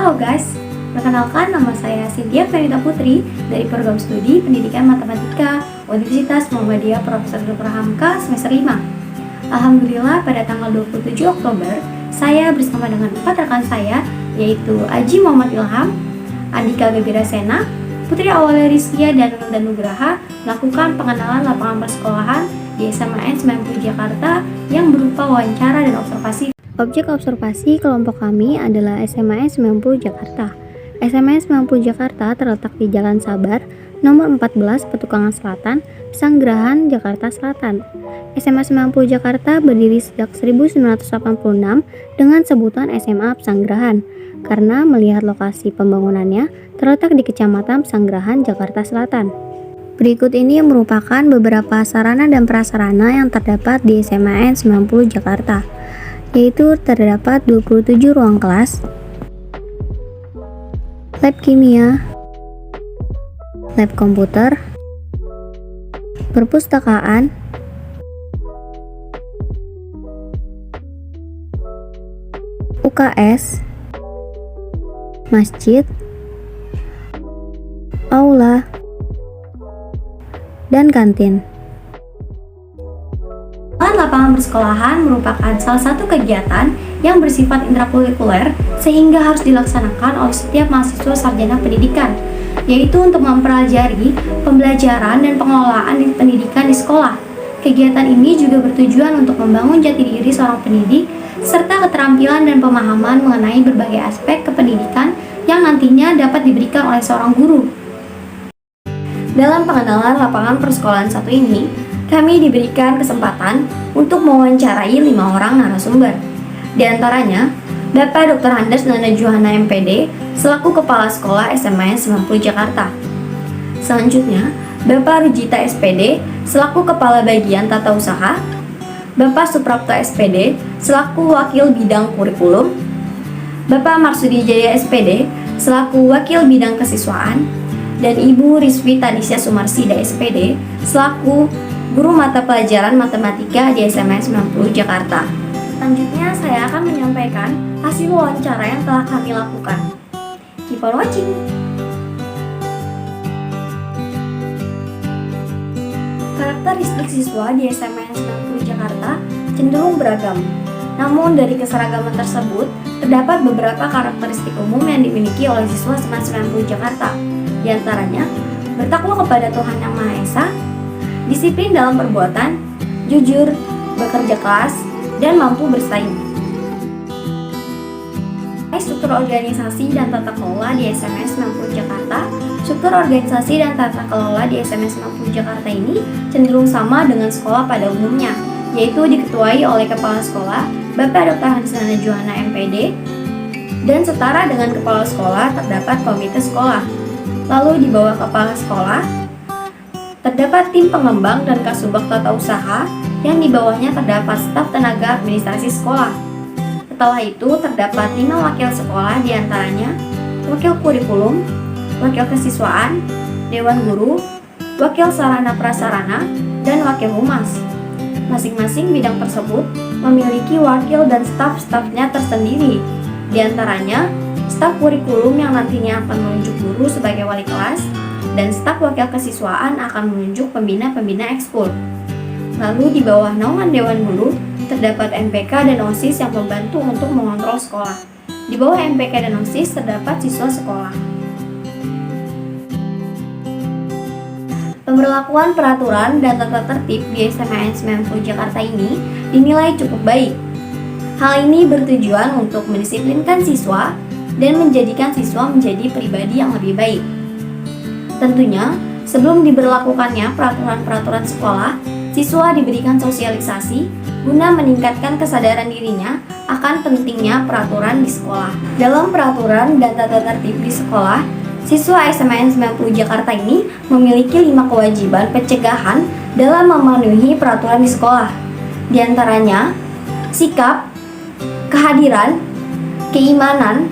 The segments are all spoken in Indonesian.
Halo guys, perkenalkan nama saya Cynthia Fenita Putri dari Program Studi Pendidikan Matematika Universitas Muhammadiyah Profesor Dr. Hamka semester 5. Alhamdulillah pada tanggal 27 Oktober, saya bersama dengan 4 rekan saya, yaitu Aji Muhammad Ilham, Andika Gebira Sena, Putri Awalia Rizkia, dan Nugraha melakukan pengenalan lapangan persekolahan di SMA 90 Jakarta yang berupa wawancara dan observasi. Objek observasi kelompok kami adalah SMA 90 Jakarta. SMA 90 Jakarta terletak di Jalan Sabar, nomor 14 Petukangan Selatan, Pesanggerahan, Jakarta Selatan. SMA 90 Jakarta berdiri sejak 1986 dengan sebutan SMA Pesanggerahan, karena melihat lokasi pembangunannya terletak di Kecamatan Pesanggerahan, Jakarta Selatan. Berikut ini merupakan beberapa sarana dan prasarana yang terdapat di SMA 90 Jakarta, yaitu terdapat 27 ruang kelas, lab kimia, lab komputer, perpustakaan, UKS, masjid, aula, dan kantin. Lapangan persekolahan merupakan salah satu kegiatan yang bersifat intrakurikuler sehingga harus dilaksanakan oleh setiap mahasiswa sarjana pendidikan, yaitu untuk mempelajari pembelajaran dan pengelolaan pendidikan di sekolah. Kegiatan ini juga bertujuan untuk membangun jati diri seorang pendidik serta keterampilan dan pemahaman mengenai berbagai aspek kependidikan yang nantinya dapat diberikan oleh seorang guru. Dalam pengenalan lapangan persekolahan satu ini, kami diberikan kesempatan untuk mewawancarai 5 orang narasumber. Di antaranya, Bapak Dr. Handas Nana Juhana MPD selaku Kepala Sekolah SMA 90 Jakarta. Selanjutnya, Bapak Rujita SPD selaku Kepala Bagian Tata Usaha, Bapak Suprapto SPD selaku Wakil Bidang Kurikulum, Bapak Marsudi Jaya SPD selaku Wakil Bidang Kesiswaan, dan Ibu Rizwi Tanisya Sumarsida SPD selaku Guru Mata Pelajaran Matematika di SMA 90 Jakarta. Selanjutnya saya akan menyampaikan hasil wawancara yang telah kami lakukan. Keep on watching! Karakteristik siswa di SMA 90 Jakarta cenderung beragam. Namun dari keseragaman tersebut, terdapat beberapa karakteristik umum yang dimiliki oleh siswa SMA 90 Jakarta. Di antaranya, bertakwa kepada Tuhan Yang Maha Esa, disiplin dalam perbuatan, jujur, bekerja keras, dan mampu bersaing. Struktur organisasi dan tata kelola di SMA 90 Jakarta. Struktur organisasi dan tata kelola di SMA 90 Jakarta ini cenderung sama dengan sekolah pada umumnya, yaitu diketuai oleh Kepala Sekolah, Bapak Dr. Handas Nana Juhana MPD, dan setara dengan Kepala Sekolah terdapat Komite Sekolah. Lalu di bawah Kepala Sekolah terdapat tim pengembang dan Kasubag Tata Usaha, yang di bawahnya terdapat staf tenaga administrasi sekolah. Setelah itu terdapat 5 wakil sekolah, diantaranya wakil kurikulum, wakil kesiswaan, dewan guru, wakil sarana prasarana, dan wakil humas. Masing-masing bidang tersebut memiliki wakil dan staf-stafnya tersendiri, diantaranya staf kurikulum yang nantinya akan menunjuk guru sebagai wali kelas, dan staf wakil kesiswaan akan menunjuk pembina-pembina ekskul. Lalu di bawah naungan Dewan Guru, terdapat MPK dan OSIS yang membantu untuk mengontrol sekolah. Di bawah MPK dan OSIS terdapat siswa sekolah. Pemberlakuan peraturan dan tata tertib di SMA 90 Jakarta ini dinilai cukup baik. Hal ini bertujuan untuk mendisiplinkan siswa dan menjadikan siswa menjadi pribadi yang lebih baik. Tentunya, sebelum diberlakukannya peraturan-peraturan sekolah, siswa diberikan sosialisasi guna meningkatkan kesadaran dirinya akan pentingnya peraturan di sekolah. Dalam peraturan dan tata tertib di sekolah, siswa SMA 90 Jakarta ini memiliki 5 kewajiban pencegahan dalam memenuhi peraturan di sekolah. Di antaranya, sikap, kehadiran, keimanan,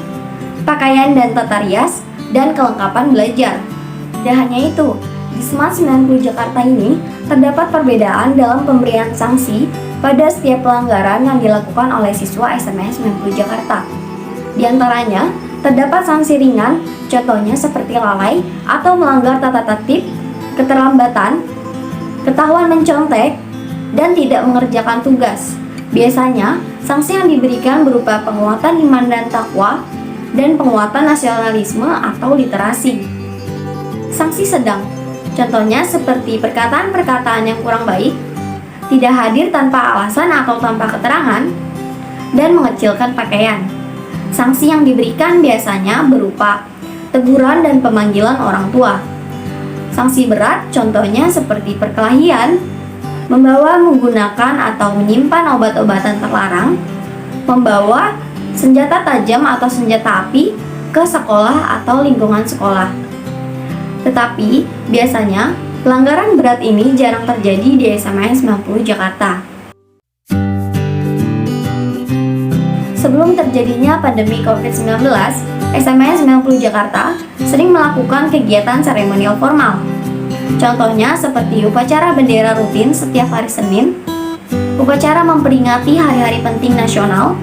pakaian dan tata rias, dan kelengkapan belajar. Tidak hanya itu, di SMA 90 Jakarta ini terdapat perbedaan dalam pemberian sanksi pada setiap pelanggaran yang dilakukan oleh siswa SMA 90 Jakarta. Di antaranya, Terdapat sanksi ringan, contohnya seperti lalai atau melanggar tata tertib, keterlambatan, ketahuan mencontek, dan tidak mengerjakan tugas. Biasanya, sanksi yang diberikan berupa penguatan iman dan takwa dan penguatan nasionalisme atau literasi. Sanksi sedang, contohnya seperti perkataan-perkataan yang kurang baik, tidak hadir tanpa alasan atau tanpa keterangan, dan mengecilkan pakaian. Sanksi yang diberikan biasanya berupa teguran dan pemanggilan orang tua. Sanksi berat contohnya seperti perkelahian, membawa, menggunakan atau menyimpan obat-obatan terlarang, membawa senjata tajam atau senjata api ke sekolah atau lingkungan sekolah. Tetapi biasanya pelanggaran berat ini jarang terjadi di SMA 90 Jakarta. Sebelum terjadinya pandemi COVID-19, SMA 90 Jakarta sering melakukan kegiatan seremonial formal. Contohnya seperti upacara bendera rutin setiap hari Senin, upacara memperingati hari-hari penting nasional,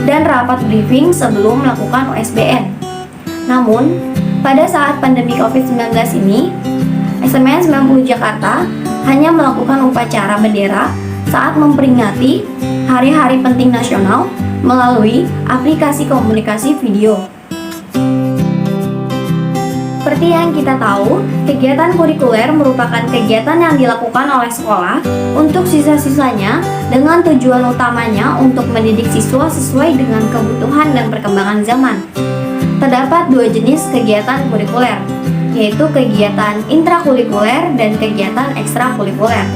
dan rapat briefing sebelum melakukan USBN. Namun, pada saat pandemi COVID-19 ini, SMA 90 Jakarta hanya melakukan upacara bendera saat memperingati hari-hari penting nasional melalui aplikasi komunikasi video. Seperti yang kita tahu, kegiatan kurikuler merupakan kegiatan yang dilakukan oleh sekolah untuk siswa-siswanya dengan tujuan utamanya untuk mendidik siswa sesuai dengan kebutuhan dan perkembangan zaman. Terdapat dua jenis kegiatan kurikuler, yaitu kegiatan intrakurikuler dan kegiatan ekstrakurikuler.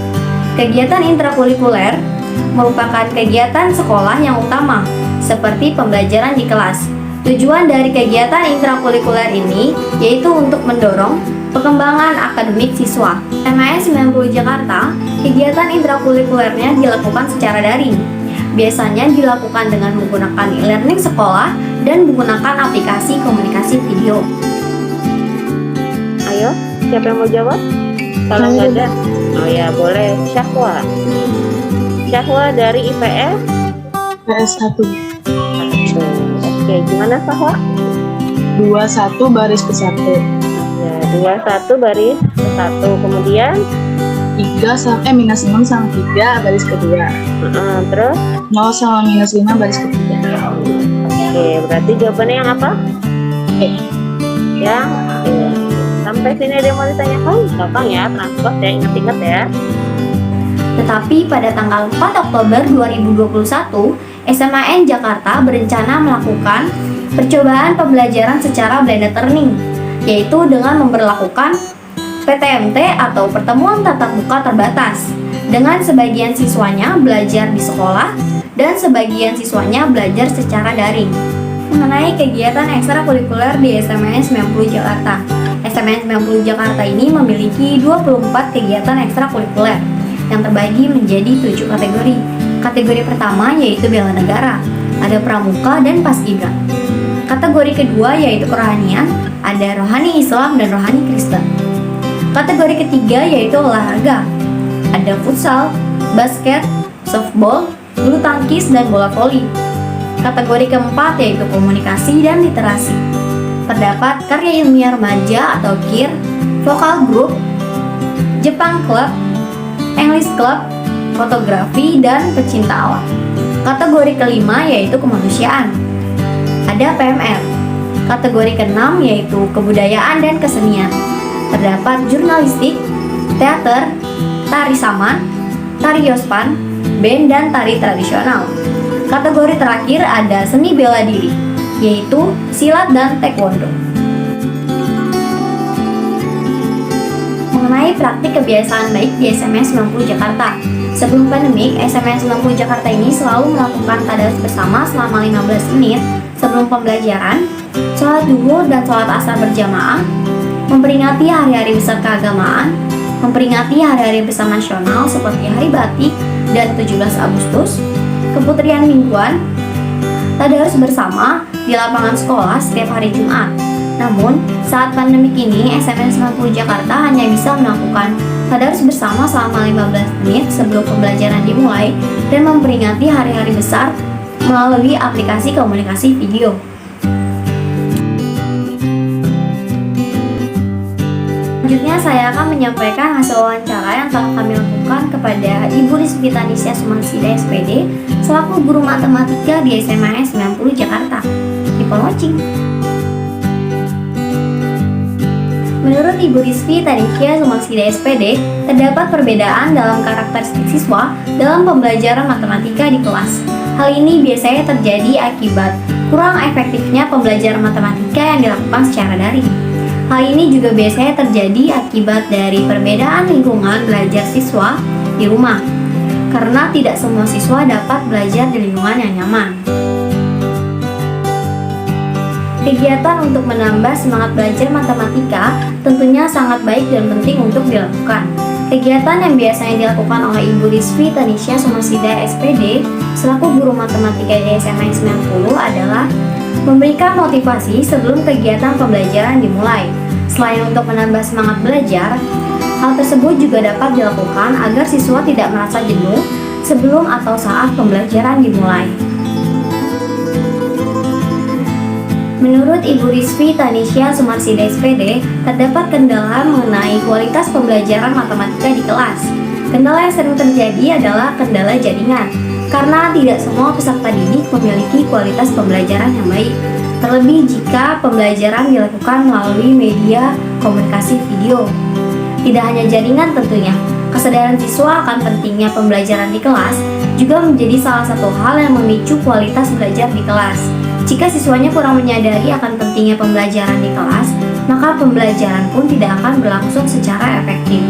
Kegiatan intrakurikuler merupakan kegiatan sekolah yang utama, seperti pembelajaran di kelas. Tujuan dari kegiatan intrakurikuler ini yaitu untuk mendorong perkembangan akademik siswa. SMA 90 Jakarta, kegiatan intrakurikulernya dilakukan secara daring. Biasanya dilakukan dengan menggunakan e-learning sekolah dan menggunakan aplikasi komunikasi video. Ayo, siapa yang mau jawab? Kalau nggak ada, oh ya boleh. Syahwa. Syahwa dari IPS? PS 1. Oke, gimana Syahwa? 21 baris ke 1. Ya, 21 baris ke 1. Kemudian? 3 -6 sama 3 baris ke 2. Terus? 0 sama -5 baris ke 3. Oke, berarti jawabannya yang apa? Yang sampai sini ada yang mau ditanyakan? Gampang ya, transport ya, ingat-ingat ya. Tetapi pada tanggal 4 Oktober 2021, SMAN Jakarta berencana melakukan percobaan pembelajaran secara blended learning, yaitu dengan memberlakukan PTMT atau pertemuan tatap muka terbatas, dengan sebagian siswanya belajar di sekolah dan sebagian siswanya belajar secara daring. Mengenai kegiatan ekstrakurikuler di SMAN 90 Jakarta, SMAN 90 Jakarta ini memiliki 24 kegiatan ekstrakurikuler yang terbagi menjadi 7 kategori. Kategori pertama yaitu bela negara, ada pramuka dan paskibra. Kategori kedua yaitu kerohanian, ada rohani Islam dan rohani Kristen. Kategori ketiga yaitu olahraga, ada futsal, basket, softball, bulu tangkis, dan bola voli. Kategori keempat yaitu komunikasi dan literasi. Terdapat karya ilmiah remaja atau KIR, vokal group, Jepang Club, English Club, fotografi, dan pecinta alam. Kategori kelima yaitu kemanusiaan, ada PMR. Kategori keenam yaitu kebudayaan dan kesenian. Terdapat jurnalistik, teater, tari saman, tari yospan, band, dan tari tradisional. Kategori terakhir ada seni bela diri, yaitu silat dan taekwondo. Mengenai praktik kebiasaan baik di SMA 90 Jakarta. Sebelum pandemik, SMA 90 Jakarta ini selalu melakukan tadarus bersama selama 15 menit sebelum pembelajaran, sholat zuhur dan sholat asar berjamaah, memperingati hari-hari besar keagamaan, memperingati hari-hari besar nasional seperti Hari Batik dan 17 Agustus, keputrian mingguan, tadarus bersama di lapangan sekolah setiap hari Jumat. Namun, saat pandemik ini, SMA 90 Jakarta hanya bisa melakukan tadarus bersama selama 15 menit sebelum pembelajaran dimulai dan memperingati hari-hari besar melalui aplikasi komunikasi video. Selanjutnya saya akan menyampaikan hasil wawancara yang telah kami lakukan kepada Ibu Rizky Tanisya Sumarsida SPD selaku guru matematika di SMA 90 Jakarta. Keep on watching. Menurut Ibu Rizky Tanisya Sumarsida SPD, terdapat perbedaan dalam karakteristik siswa dalam pembelajaran matematika di kelas. Hal ini biasanya terjadi akibat kurang efektifnya pembelajaran matematika yang dilakukan secara daring. Hal ini juga biasanya terjadi akibat dari perbedaan lingkungan belajar siswa di rumah, karena tidak semua siswa dapat belajar di lingkungan yang nyaman. Kegiatan untuk menambah semangat belajar matematika tentunya sangat baik dan penting untuk dilakukan. Kegiatan yang biasanya dilakukan oleh Ibu Rizky Tanisya Sumarsida SPD selaku guru matematika di SMA 90 adalah memberikan motivasi sebelum kegiatan pembelajaran dimulai. Selain untuk menambah semangat belajar, hal tersebut juga dapat dilakukan agar siswa tidak merasa jenuh sebelum atau saat pembelajaran dimulai. Menurut Ibu Rizky Tanisya Sumarsida SPD, terdapat kendala mengenai kualitas pembelajaran matematika di kelas. Kendala yang sering terjadi adalah kendala jaringan, karena tidak semua peserta didik memiliki kualitas pembelajaran yang baik. Terlebih jika pembelajaran dilakukan melalui media komunikasi video. Tidak hanya jaringan tentunya, kesadaran siswa akan pentingnya pembelajaran di kelas juga menjadi salah satu hal yang memicu kualitas belajar di kelas. Jika siswanya kurang menyadari akan pentingnya pembelajaran di kelas, maka pembelajaran pun tidak akan berlangsung secara efektif.